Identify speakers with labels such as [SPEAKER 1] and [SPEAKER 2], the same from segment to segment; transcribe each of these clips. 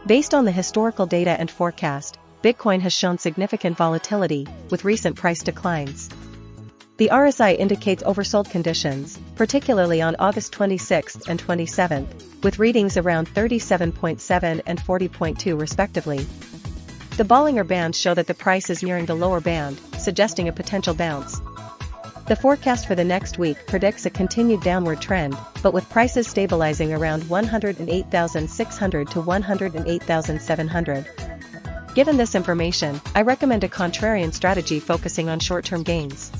[SPEAKER 1] Based on the historical data and forecast, Bitcoin has shown significant volatility, with recent price declines. The RSI indicates oversold conditions, particularly on August 26 and 27, with readings around 37.7 and 40.2 respectively. The Bollinger Bands show that the price is nearing the lower band, suggesting a potential bounce. The forecast for the next week predicts a continued downward trend, but with prices stabilizing around 108,600 to 108,700. Given this information, I recommend a contrarian strategy focusing on short-term gains.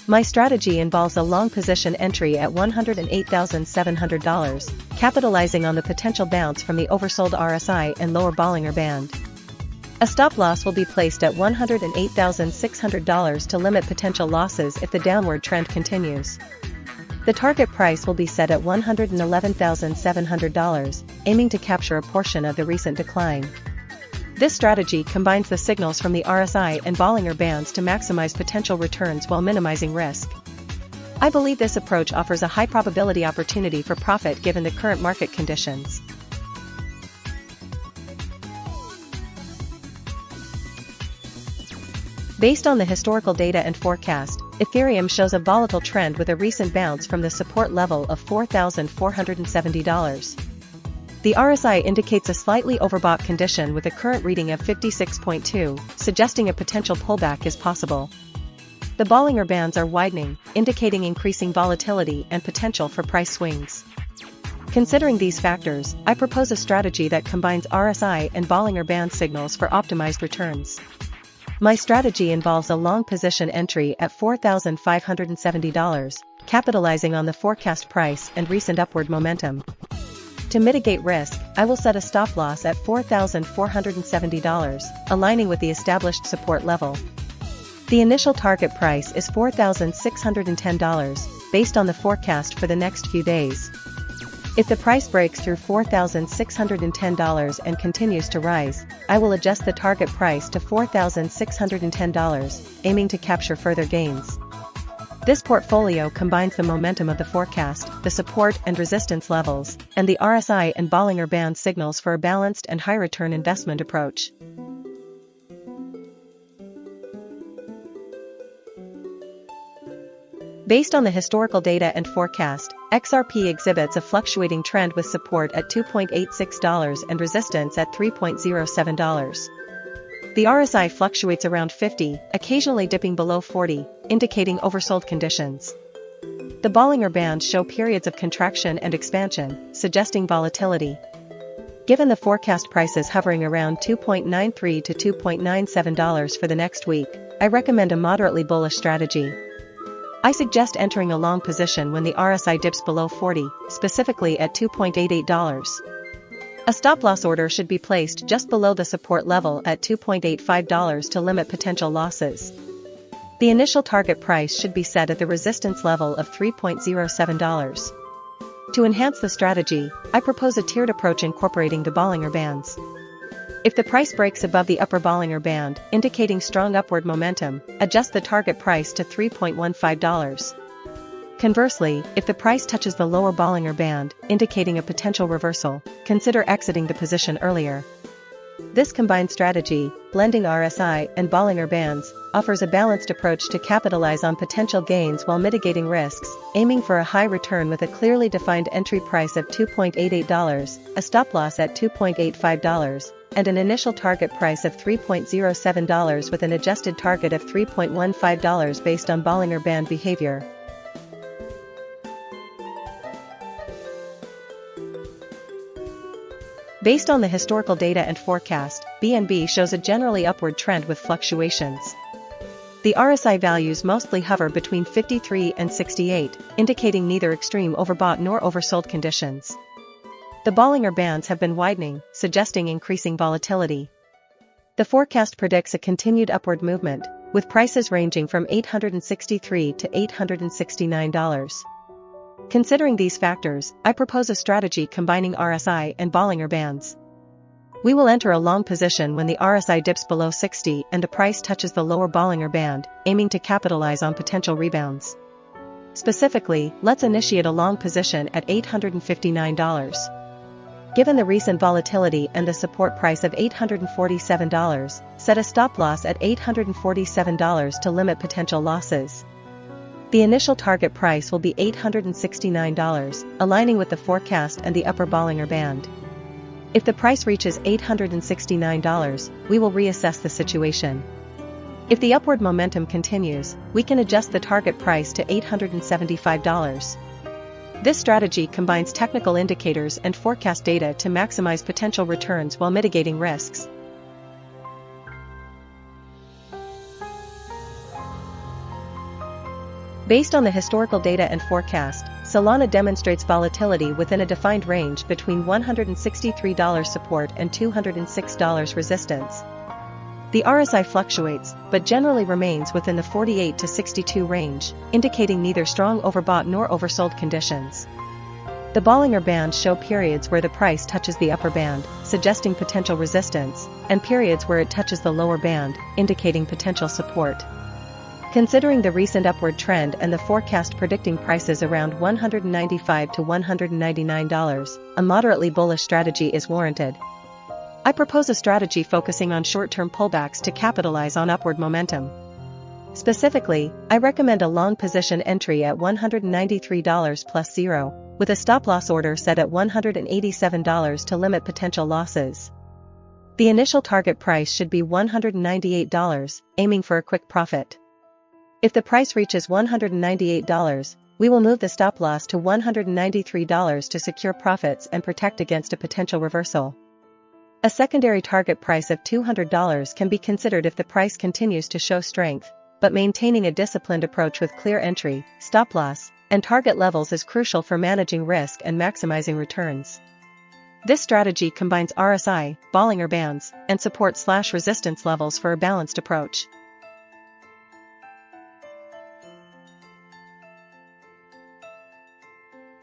[SPEAKER 1] My strategy involves a long position entry at $108,700, capitalizing on the potential bounce from the oversold RSI and lower Bollinger Band. A stop loss will be placed at $108,600 to limit potential losses if the downward trend continues. The target price will be set at $111,700, aiming to capture a portion of the recent decline. This strategy combines the signals from the RSI and Bollinger Bands to maximize potential returns while minimizing risk. I believe this approach offers a high probability opportunity for profit given the current market conditions. Based on the historical data and forecast, Ethereum shows a volatile trend with a recent bounce from the support level of $4,470. The RSI indicates a slightly overbought condition with a current reading of 56.2, suggesting a potential pullback is possible. The Bollinger Bands are widening, indicating increasing volatility and potential for price swings. Considering these factors, I propose a strategy that combines RSI and Bollinger Band signals for optimized returns. My strategy involves a long position entry at $4,570, capitalizing on the forecast price and recent upward momentum. To mitigate risk, I will set a stop loss at $4,470, aligning with the established support level. The initial target price is $4,610, based on the forecast for the next few days. If the price breaks through $4,610 and continues to rise, I will adjust the target price to $4,610, aiming to capture further gains. This portfolio combines the momentum of the forecast, the support and resistance levels, and the RSI and Bollinger Band signals for a balanced and high-return investment approach. Based on the historical data and forecast, XRP exhibits a fluctuating trend with support at $2.86 and resistance at $3.07. The RSI fluctuates around 50, occasionally dipping below 40, indicating oversold conditions. The Bollinger Bands show periods of contraction and expansion, suggesting volatility. Given the forecast prices hovering around $2.93 to $2.97 for the next week, I recommend a moderately bullish strategy. I suggest entering a long position when the RSI dips below 40, specifically at $2.88. A stop-loss order should be placed just below the support level at $2.85 to limit potential losses. The initial target price should be set at the resistance level of $3.07. To enhance the strategy, I propose a tiered approach incorporating the Bollinger Bands. If the price breaks above the upper Bollinger Band, indicating strong upward momentum, adjust the target price to $3.15. Conversely, if the price touches the lower Bollinger Band, indicating a potential reversal, consider exiting the position earlier. This combined strategy, blending RSI and Bollinger Bands, offers a balanced approach to capitalize on potential gains while mitigating risks, aiming for a high return with a clearly defined entry price of $2.88, a stop loss at $2.85, and an initial target price of $3.07 with an adjusted target of $3.15 based on Bollinger Band behavior. Based on the historical data and forecast, BNB shows a generally upward trend with fluctuations. The RSI values mostly hover between 53 and 68, indicating neither extreme overbought nor oversold conditions. The Bollinger Bands have been widening, suggesting increasing volatility. The forecast predicts a continued upward movement, with prices ranging from $863 to $869. Considering these factors, I propose a strategy combining RSI and Bollinger Bands. We will enter a long position when the RSI dips below 60 and the price touches the lower Bollinger Band, aiming to capitalize on potential rebounds. Specifically, let's initiate a long position at $859. Given the recent volatility and the support price of $847, set a stop loss at $847 to limit potential losses. The initial target price will be $869, aligning with the forecast and the upper Bollinger Band. If the price reaches $869, we will reassess the situation. If the upward momentum continues, we can adjust the target price to $875. This strategy combines technical indicators and forecast data to maximize potential returns while mitigating risks. Based on the historical data and forecast, Solana demonstrates volatility within a defined range between $163 support and $206 resistance. The RSI fluctuates, but generally remains within the 48 to 62 range, indicating neither strong overbought nor oversold conditions. The Bollinger Bands show periods where the price touches the upper band, suggesting potential resistance, and periods where it touches the lower band, indicating potential support. Considering the recent upward trend and the forecast predicting prices around $195 to $199, a moderately bullish strategy is warranted. I propose a strategy focusing on short-term pullbacks to capitalize on upward momentum. Specifically, I recommend a long position entry at $193 plus 0, with a stop-loss order set at $187 to limit potential losses. The initial target price should be $198, aiming for a quick profit. If the price reaches $198, we will move the stop-loss to $193 to secure profits and protect against a potential reversal. A secondary target price of $200 can be considered if the price continues to show strength, but maintaining a disciplined approach with clear entry, stop-loss, and target levels is crucial for managing risk and maximizing returns. This strategy combines RSI, Bollinger Bands, and support/resistance levels for a balanced approach.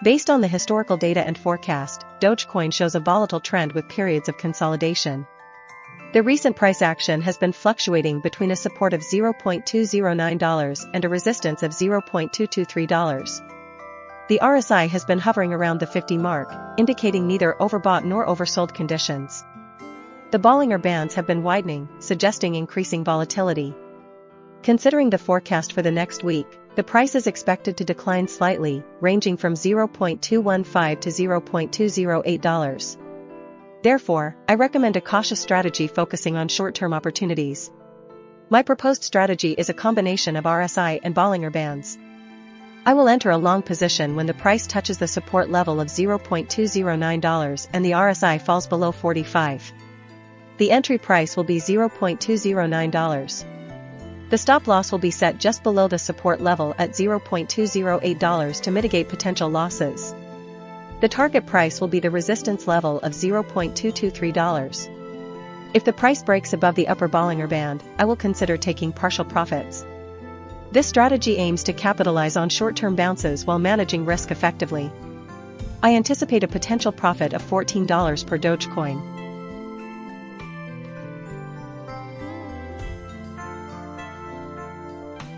[SPEAKER 1] Based on the historical data and forecast, Dogecoin shows a volatile trend with periods of consolidation. The recent price action has been fluctuating between a support of $0.209 and a resistance of $0.223. The RSI has been hovering around the 50 mark, indicating neither overbought nor oversold conditions. The Bollinger Bands have been widening, suggesting increasing volatility. Considering the forecast for the next week, the price is expected to decline slightly, ranging from $0.215 to $0.208. Therefore, I recommend a cautious strategy focusing on short-term opportunities. My proposed strategy is a combination of RSI and Bollinger Bands. I will enter a long position when the price touches the support level of $0.209 and the RSI falls below 45. The entry price will be $0.209. The stop-loss will be set just below the support level at $0.208 to mitigate potential losses. The target price will be the resistance level of $0.223. If the price breaks above the upper Bollinger Band, I will consider taking partial profits. This strategy aims to capitalize on short-term bounces while managing risk effectively. I anticipate a potential profit of $14 per Dogecoin.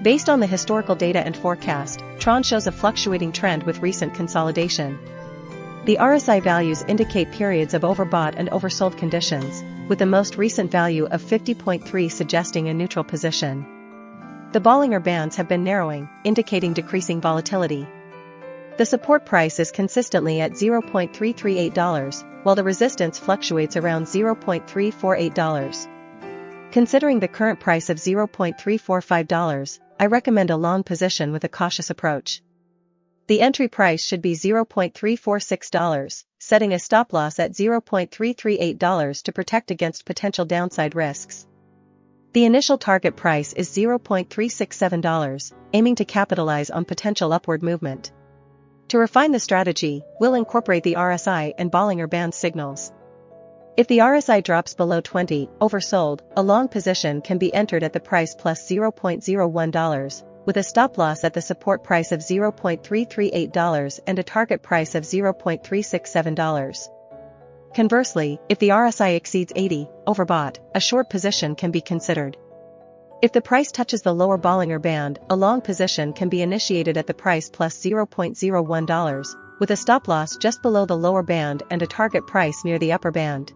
[SPEAKER 1] Based on the historical data and forecast, TRON shows a fluctuating trend with recent consolidation. The RSI values indicate periods of overbought and oversold conditions, with the most recent value of 50.3 suggesting a neutral position. The Bollinger Bands have been narrowing, indicating decreasing volatility. The support price is consistently at $0.338, while the resistance fluctuates around $0.348. Considering the current price of $0.345, I recommend a long position with a cautious approach. The entry price should be $0.346, setting a stop-loss at $0.338 to protect against potential downside risks. The initial target price is $0.367, aiming to capitalize on potential upward movement. To refine the strategy, we'll incorporate the RSI and Bollinger Band signals. If the RSI drops below 20, oversold, a long position can be entered at the price plus $0.01, with a stop-loss at the support price of $0.338 and a target price of $0.367. Conversely, if the RSI exceeds 80, overbought, a short position can be considered. If the price touches the lower Bollinger Band, a long position can be initiated at the price plus $0.01, with a stop loss just below the lower band and a target price near the upper band.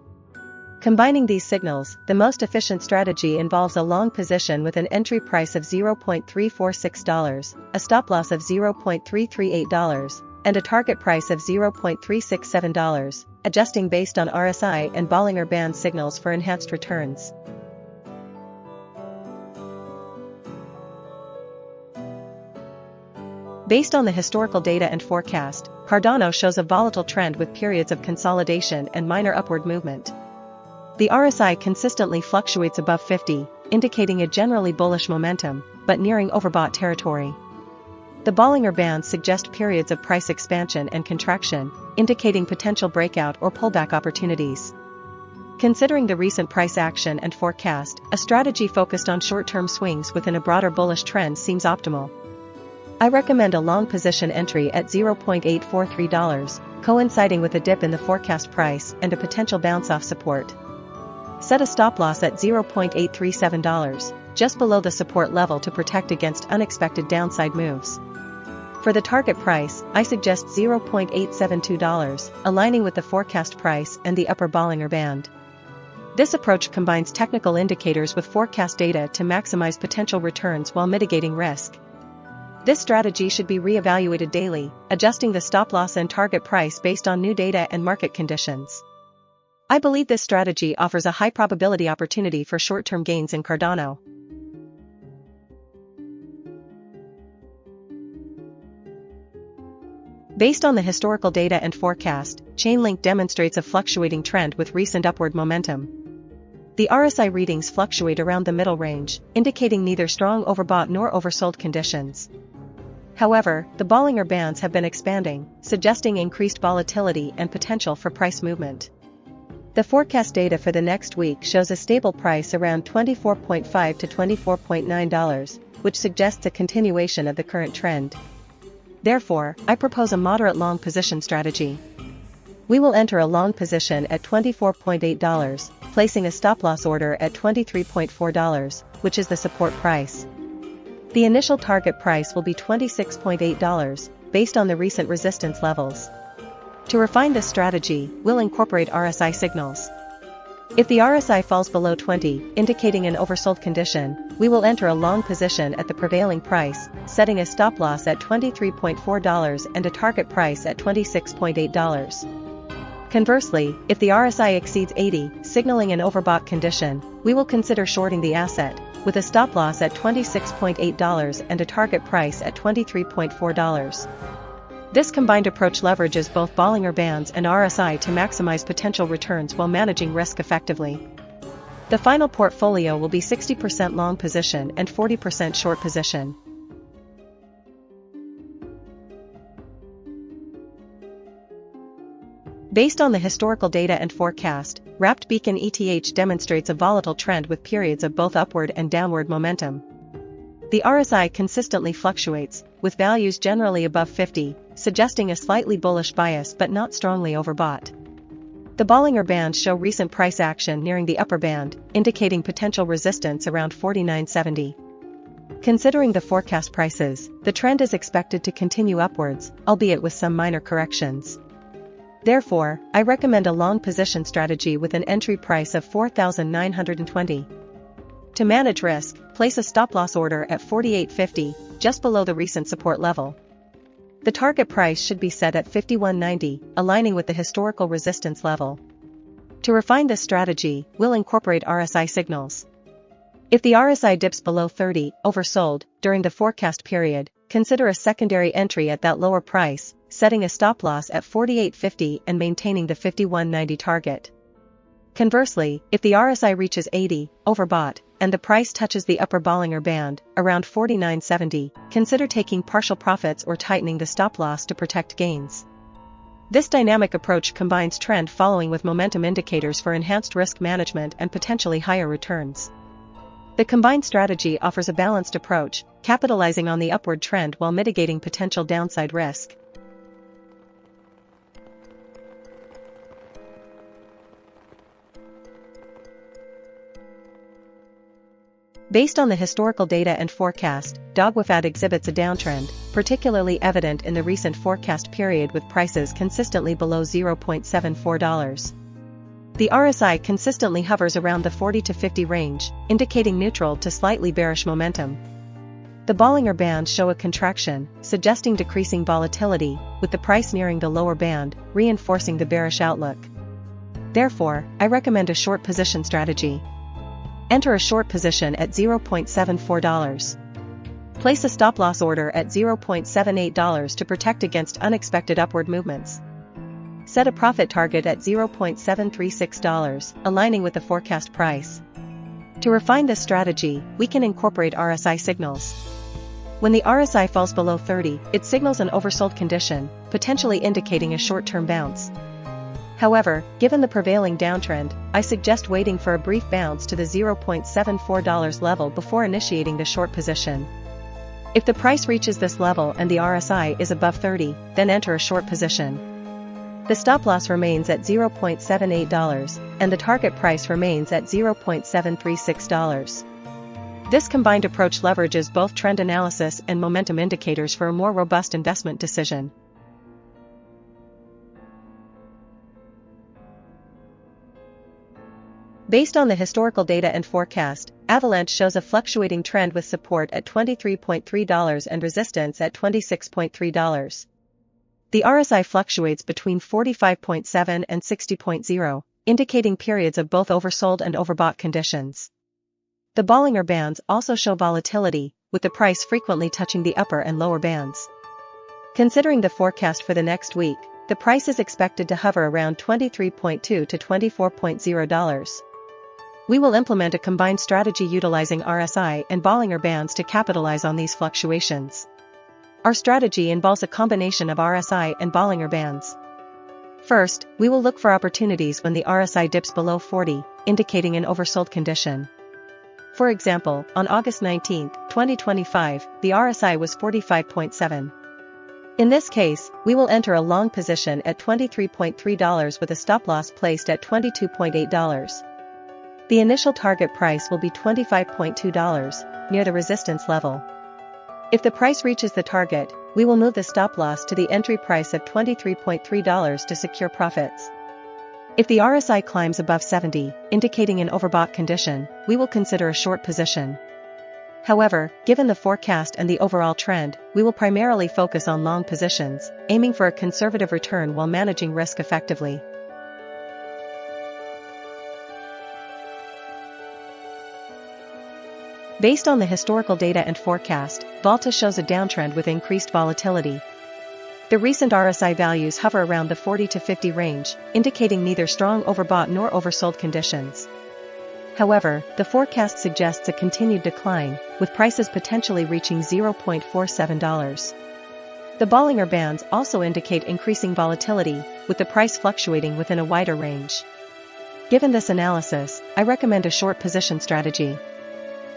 [SPEAKER 1] Combining these signals, the most efficient strategy involves a long position with an entry price of $0.346, a stop loss of $0.338, and a target price of $0.367, adjusting based on RSI and Bollinger Band signals for enhanced returns. Based on the historical data and forecast, Cardano shows a volatile trend with periods of consolidation and minor upward movement. The RSI consistently fluctuates above 50, indicating a generally bullish momentum, but nearing overbought territory. The Bollinger Bands suggest periods of price expansion and contraction, indicating potential breakout or pullback opportunities. Considering the recent price action and forecast, a strategy focused on short-term swings within a broader bullish trend seems optimal. I recommend a long position entry at $0.843, coinciding with a dip in the forecast price and a potential bounce-off support. Set a stop loss at $0.837, just below the support level to protect against unexpected downside moves. For the target price, I suggest $0.872, aligning with the forecast price and the upper Bollinger Band. This approach combines technical indicators with forecast data to maximize potential returns while mitigating risk. This strategy should be re-evaluated daily, adjusting the stop loss and target price based on new data and market conditions. I believe this strategy offers a high probability opportunity for short-term gains in Cardano. Based on the historical data and forecast, Chainlink demonstrates a fluctuating trend with recent upward momentum. The RSI readings fluctuate around the middle range, indicating neither strong overbought nor oversold conditions. However, the Bollinger Bands have been expanding, suggesting increased volatility and potential for price movement. The forecast data for the next week shows a stable price around $24.5 to $24.9, which suggests a continuation of the current trend. Therefore, I propose a moderate long position strategy. We will enter a long position at $24.8, placing a stop-loss order at $23.4, which is the support price. The initial target price will be $26.8, based on the recent resistance levels. To refine this strategy, we'll incorporate RSI signals. If the RSI falls below 20, indicating an oversold condition, we will enter a long position at the prevailing price, setting a stop loss at $23.4 and a target price at $26.8. Conversely, if the RSI exceeds 80, signaling an overbought condition, we will consider shorting the asset, with a stop loss at $26.8 and a target price at $23.4. This combined approach leverages both Bollinger Bands and RSI to maximize potential returns while managing risk effectively. The final portfolio will be 60% long position and 40% short position. Based on the historical data and forecast, Wrapped Beacon ETH demonstrates a volatile trend with periods of both upward and downward momentum. The RSI consistently fluctuates, with values generally above 50, suggesting a slightly bullish bias but not strongly overbought. The Bollinger Bands show recent price action nearing the upper band, indicating potential resistance around $49.70. Considering the forecast prices, the trend is expected to continue upwards, albeit with some minor corrections. Therefore, I recommend a long position strategy with an entry price of $4,920. To manage risk, place a stop-loss order at $48.50, just below the recent support level. The target price should be set at $51.90, aligning with the historical resistance level. To refine this strategy, we'll incorporate RSI signals. If the RSI dips below 30, oversold, during the forecast period, consider a secondary entry at that lower price, setting a stop-loss at $48.50 and maintaining the $51.90 target. Conversely, if the RSI reaches 80, overbought, and the price touches the upper Bollinger Band, around $49.70, consider taking partial profits or tightening the stop-loss to protect gains. This dynamic approach combines trend following with momentum indicators for enhanced risk management and potentially higher returns. The combined strategy offers a balanced approach, capitalizing on the upward trend while mitigating potential downside risk. Based on the historical data and forecast, Dogwifhat exhibits a downtrend, particularly evident in the recent forecast period with prices consistently below $0.74. The RSI consistently hovers around the 40 to 50 range, indicating neutral to slightly bearish momentum. The Bollinger Bands show a contraction, suggesting decreasing volatility, with the price nearing the lower band, reinforcing the bearish outlook. Therefore, I recommend a short position strategy. Enter a short position at $0.74. Place a stop-loss order at $0.78 to protect against unexpected upward movements. Set a profit target at $0.736, aligning with the forecast price. To refine this strategy, we can incorporate RSI signals. When the RSI falls below 30, it signals an oversold condition, potentially indicating a short-term bounce. However, given the prevailing downtrend, I suggest waiting for a brief bounce to the $0.74 level before initiating the short position. If the price reaches this level and the RSI is above 30, then enter a short position. The stop-loss remains at $0.78, and the target price remains at $0.736. This combined approach leverages both trend analysis and momentum indicators for a more robust investment decision. Based on the historical data and forecast, Avalanche shows a fluctuating trend with support at $23.3 and resistance at $26.3. The RSI fluctuates between 45.7 and 60.0, indicating periods of both oversold and overbought conditions. The Bollinger Bands also show volatility, with the price frequently touching the upper and lower bands. Considering the forecast for the next week, the price is expected to hover around $23.2 to $24.0. We will implement a combined strategy utilizing RSI and Bollinger Bands to capitalize on these fluctuations. Our strategy involves a combination of RSI and Bollinger Bands. First, we will look for opportunities when the RSI dips below 40, indicating an oversold condition. For example, on August 19, 2025, the RSI was 45.7. In this case, we will enter a long position at $23.3 with a stop-loss placed at $22.8. The initial target price will be $25.2, near the resistance level. If the price reaches the target, we will move the stop-loss to the entry price of $23.3 to secure profits. If the RSI climbs above 70, indicating an overbought condition, we will consider a short position. However, given the forecast and the overall trend, we will primarily focus on long positions, aiming for a conservative return while managing risk effectively. Based on the historical data and forecast, Vaulta shows a downtrend with increased volatility. The recent RSI values hover around the 40 to 50 range, indicating neither strong overbought nor oversold conditions. However, the forecast suggests a continued decline, with prices potentially reaching $0.47. The Bollinger Bands also indicate increasing volatility, with the price fluctuating within a wider range. Given this analysis, I recommend a short position strategy.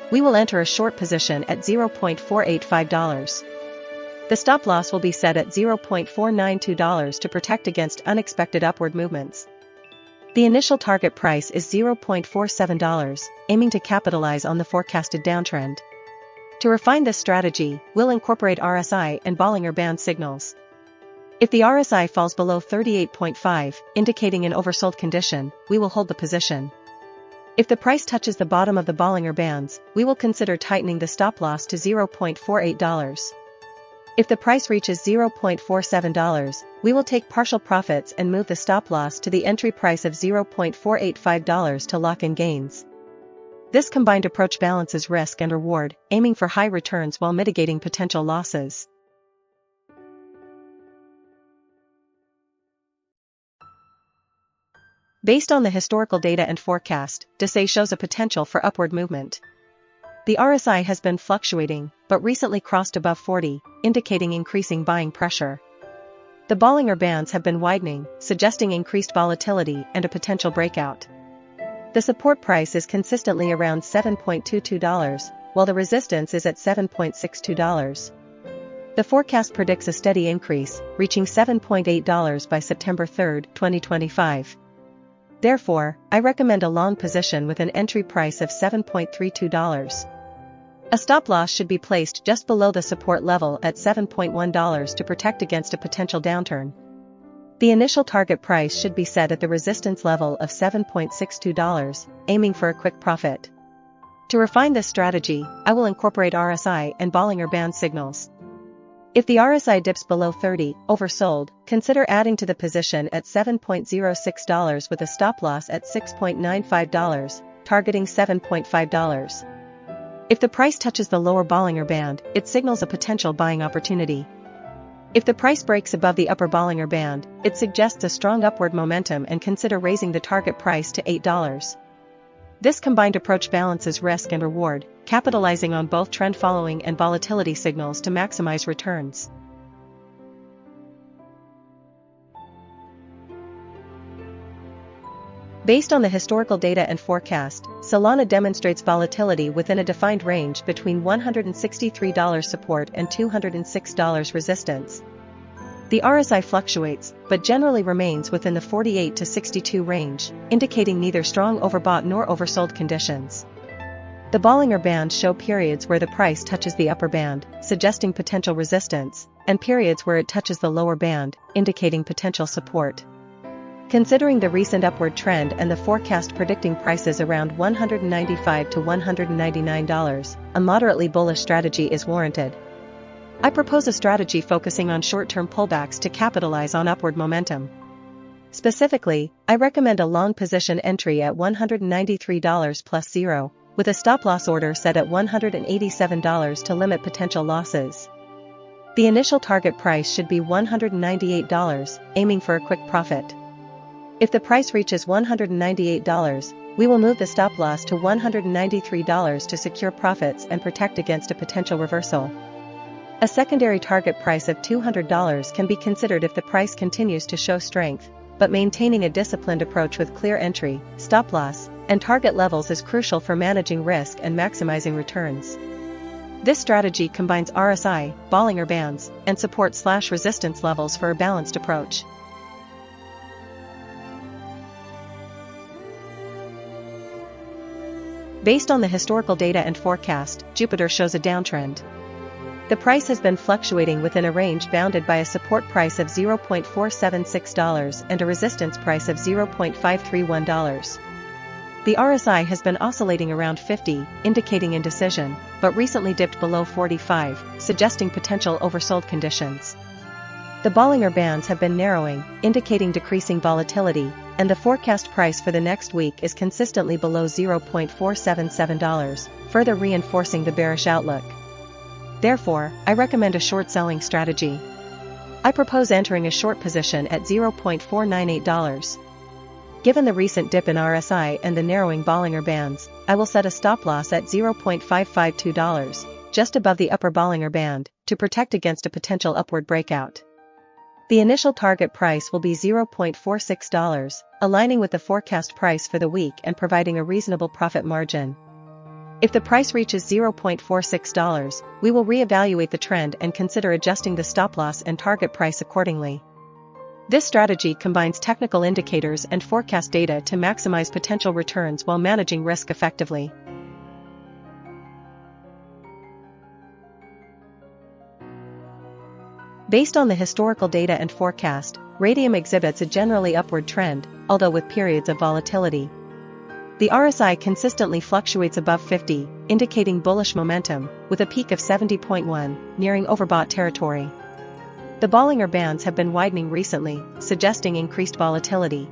[SPEAKER 1] We will enter a short position at $0.485. The stop-loss will be set at $0.492 to protect against unexpected upward movements. The initial target price is $0.47, aiming to capitalize on the forecasted downtrend. To refine this strategy, we'll incorporate RSI and Bollinger Band signals. If the RSI falls below 38.5, indicating an oversold condition, we will hold the position. If the price touches the bottom of the Bollinger Bands, we will consider tightening the stop-loss to $0.48. If the price reaches $0.47, we will take partial profits and move the stop-loss to the entry price of $0.485 to lock in gains. This combined approach balances risk and reward, aiming for high returns while mitigating potential losses. Based on the historical data and forecast, DeXe shows a potential for upward movement. The RSI has been fluctuating, but recently crossed above 40, indicating increasing buying pressure. The Bollinger Bands have been widening, suggesting increased volatility and a potential breakout. The support price is consistently around $7.22, while the resistance is at $7.62. The forecast predicts a steady increase, reaching $7.8 by September 3, 2025. Therefore, I recommend a long position with an entry price of $7.32. A stop loss should be placed just below the support level at $7.1 to protect against a potential downturn. The initial target price should be set at the resistance level of $7.62, aiming for a quick profit. To refine this strategy, I will incorporate RSI and Bollinger Band signals. If the RSI dips below 30, oversold, consider adding to the position at $7.06 with a stop loss at $6.95, targeting $7.5. If the price touches the lower Bollinger Band, it signals a potential buying opportunity. If the price breaks above the upper Bollinger Band, it suggests a strong upward momentum and consider raising the target price to $8. This combined approach balances risk and reward, capitalizing on both trend following and volatility signals to maximize returns. Based on the historical data and forecast, Solana demonstrates volatility within a defined range between $163 support and $206 resistance. The RSI fluctuates, but generally remains within the 48 to 62 range, indicating neither strong overbought nor oversold conditions. The Bollinger Bands show periods where the price touches the upper band, suggesting potential resistance, and periods where it touches the lower band, indicating potential support. Considering the recent upward trend and the forecast predicting prices around $195 to $199, a moderately bullish strategy is warranted. I propose a strategy focusing on short-term pullbacks to capitalize on upward momentum. Specifically, I recommend a long position entry at $193 plus 0, with a stop-loss order set at $187 to limit potential losses. The initial target price should be $198, aiming for a quick profit. If the price reaches $198, we will move the stop-loss to $193 to secure profits and protect against a potential reversal. A secondary target price of $200 can be considered if the price continues to show strength, but maintaining a disciplined approach with clear entry, stop-loss, and target levels is crucial for managing risk and maximizing returns. This strategy combines RSI, Bollinger Bands, and support/resistance levels for a balanced approach. Based on the historical data and forecast, Jupiter shows a downtrend. The price has been fluctuating within a range bounded by a support price of $0.476 and a resistance price of $0.531. The RSI has been oscillating around 50, indicating indecision, but recently dipped below 45, suggesting potential oversold conditions. The Bollinger Bands have been narrowing, indicating decreasing volatility, and the forecast price for the next week is consistently below $0.477, further reinforcing the bearish outlook. Therefore, I recommend a short selling strategy. I propose entering a short position at $0.498. Given the recent dip in RSI and the narrowing Bollinger Bands, I will set a stop-loss at $0.552, just above the upper Bollinger Band, to protect against a potential upward breakout. The initial target price will be $0.46, aligning with the forecast price for the week and providing a reasonable profit margin. If the price reaches $0.46, we will reevaluate the trend and consider adjusting the stop-loss and target price accordingly. This strategy combines technical indicators and forecast data to maximize potential returns while managing risk effectively. Based on the historical data and forecast, Raydium exhibits a generally upward trend, although with periods of volatility. The RSI consistently fluctuates above 50, indicating bullish momentum, with a peak of 70.1, nearing overbought territory. The Bollinger Bands have been widening recently, suggesting increased volatility.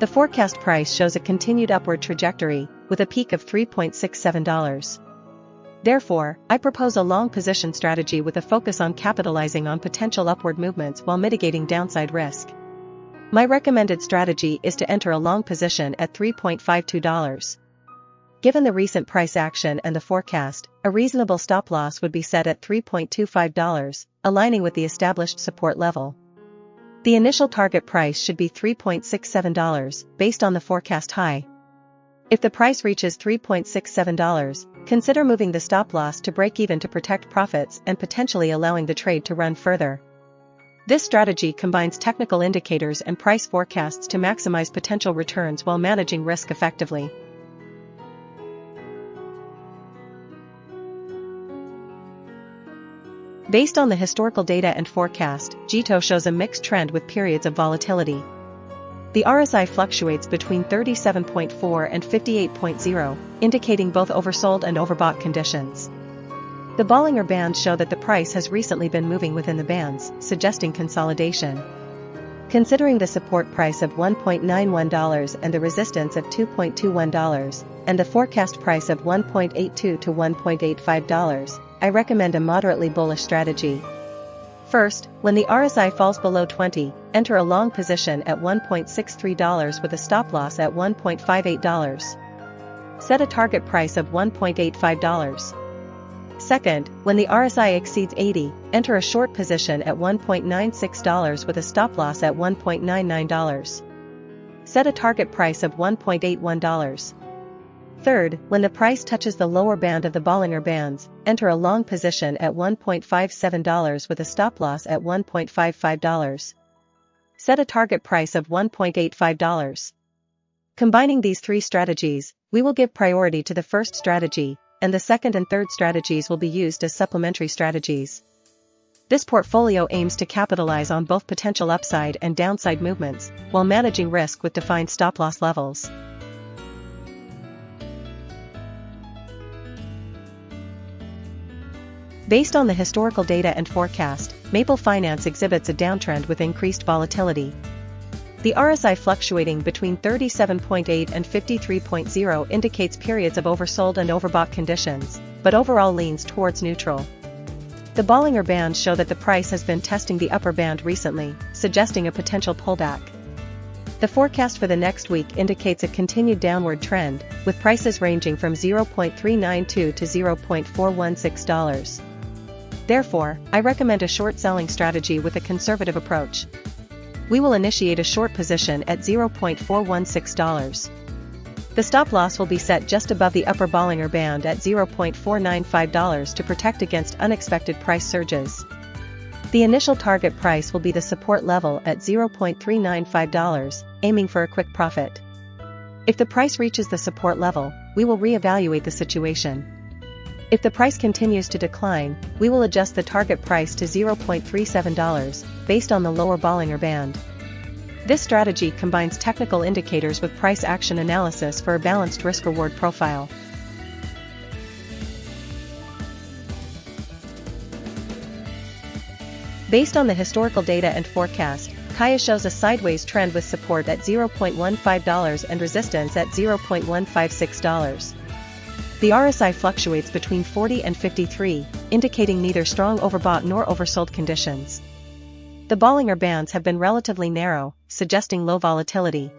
[SPEAKER 1] The forecast price shows a continued upward trajectory, with a peak of $3.67. Therefore, I propose a long position strategy with a focus on capitalizing on potential upward movements while mitigating downside risk. My recommended strategy is to enter a long position at $3.52. Given the recent price action and the forecast, a reasonable stop-loss would be set at $3.25, aligning with the established support level. The initial target price should be $3.67, based on the forecast high. If the price reaches $3.67, consider moving the stop-loss to break even to protect profits and potentially allowing the trade to run further. This strategy combines technical indicators and price forecasts to maximize potential returns while managing risk effectively. Based on the historical data and forecast, Jito shows a mixed trend with periods of volatility. The RSI fluctuates between 37.4 and 58.0, indicating both oversold and overbought conditions. The Bollinger Bands show that the price has recently been moving within the bands, suggesting consolidation. Considering the support price of $1.91 and the resistance of $2.21, and the forecast price of $1.82 to $1.85, I recommend a moderately bullish strategy. First, when the RSI falls below 20, enter a long position at $1.63 with a stop loss at $1.58. Set a target price of $1.85. Second, when the RSI exceeds 80, enter a short position at $1.96 with a stop loss at $1.99. Set a target price of $1.81. Third, when the price touches the lower band of the Bollinger Bands, enter a long position at $1.57 with a stop loss at $1.55. Set a target price of $1.85. Combining these three strategies, we will give priority to the first strategy, and the second and third strategies will be used as supplementary strategies. This portfolio aims to capitalize on both potential upside and downside movements, while managing risk with defined stop-loss levels. Based on the historical data and forecast, Maple Finance exhibits a downtrend with increased volatility. The RSI fluctuating between 37.8 and 53.0 indicates periods of oversold and overbought conditions, but overall leans towards neutral. The Bollinger Bands show that the price has been testing the upper band recently, suggesting a potential pullback. The forecast for the next week indicates a continued downward trend, with prices ranging from $0.392 to $0.416. Therefore, I recommend a short selling strategy with a conservative approach. We will initiate a short position at $0.416. The stop loss will be set just above the upper Bollinger Band at $0.495 to protect against unexpected price surges. The initial target price will be the support level at $0.395, aiming for a quick profit. If the price reaches the support level, we will reevaluate the situation. If the price continues to decline, we will adjust the target price to $0.37, based on the lower Bollinger Band. This strategy combines technical indicators with price action analysis for a balanced risk-reward profile. Based on the historical data and forecast, Kaia shows a sideways trend with support at $0.15 and resistance at $0.156. The RSI fluctuates between 40 and 53, indicating neither strong overbought nor oversold conditions. The Bollinger Bands have been relatively narrow, suggesting low volatility.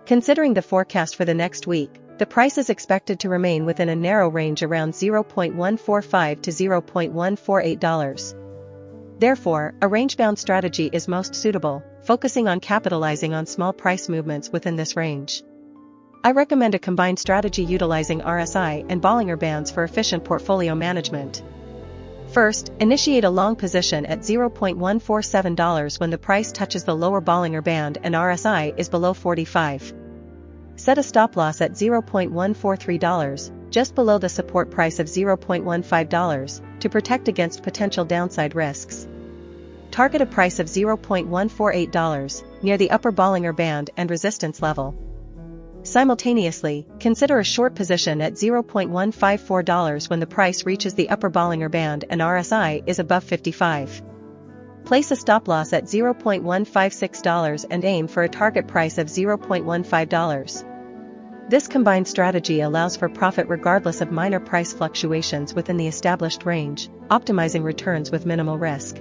[SPEAKER 1] Considering the forecast for the next week, the price is expected to remain within a narrow range around $0.145 to $0.148. Therefore, a range-bound strategy is most suitable, focusing on capitalizing on small price movements within this range. I recommend a combined strategy utilizing RSI and Bollinger Bands for efficient portfolio management. First, initiate a long position at $0.147 when the price touches the lower Bollinger Band and RSI is below 45. Set a stop loss at $0.143, just below the support price of $0.15, to protect against potential downside risks. Target a price of $0.148, near the upper Bollinger Band and resistance level. Simultaneously, consider a short position at $0.154 when the price reaches the upper Bollinger Band and RSI is above 55. Place a stop loss at $0.156 and aim for a target price of $0.15. This combined strategy allows for profit regardless of minor price fluctuations within the established range, optimizing returns with minimal risk.